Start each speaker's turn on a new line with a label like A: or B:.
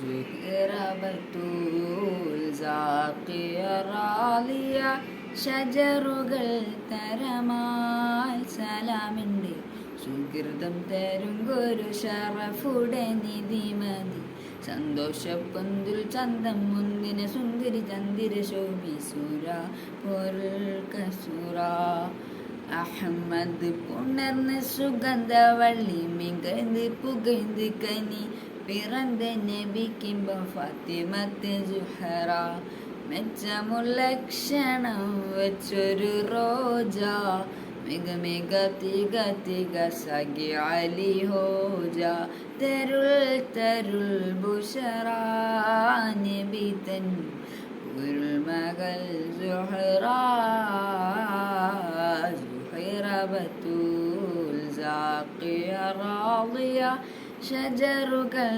A: സുഹറ ബത്തൂൽ സാഖിയ റാളിയ ഷജറുകൾ തരമായി സലാമിൻ്റെ സുഹൃതം തരുങ്കൊരു ഷറഫുടെ നിധിമതി സന്തോഷപ്പൊന്തുൽ ചന്തം മുന്തിന സുന്ദരി ചന്ദിര ശോഭിസുര പൊരുൾ കസുര അഹമ്മദ് പുണർന്ന് സുഗന്ധവള്ളി മികഴ്ந்து പുകഴ്ந்து കനി പിറந்த നബിക്കിമ്പം ഫാത്തിമത്ത് സുഹറ മെച്ചമുള്ള ക്ഷണം വെച്ചൊരു റോജ മിക മിക തിക തിക സഖി അലി ഹോജ തരുൾ തരുൾ ബുഷറ നബി തൻ ഉരുൾ മകൾ സുഹറ ബത്തൂൽ സാഖിയ റാളിയ ഷജറുകൾ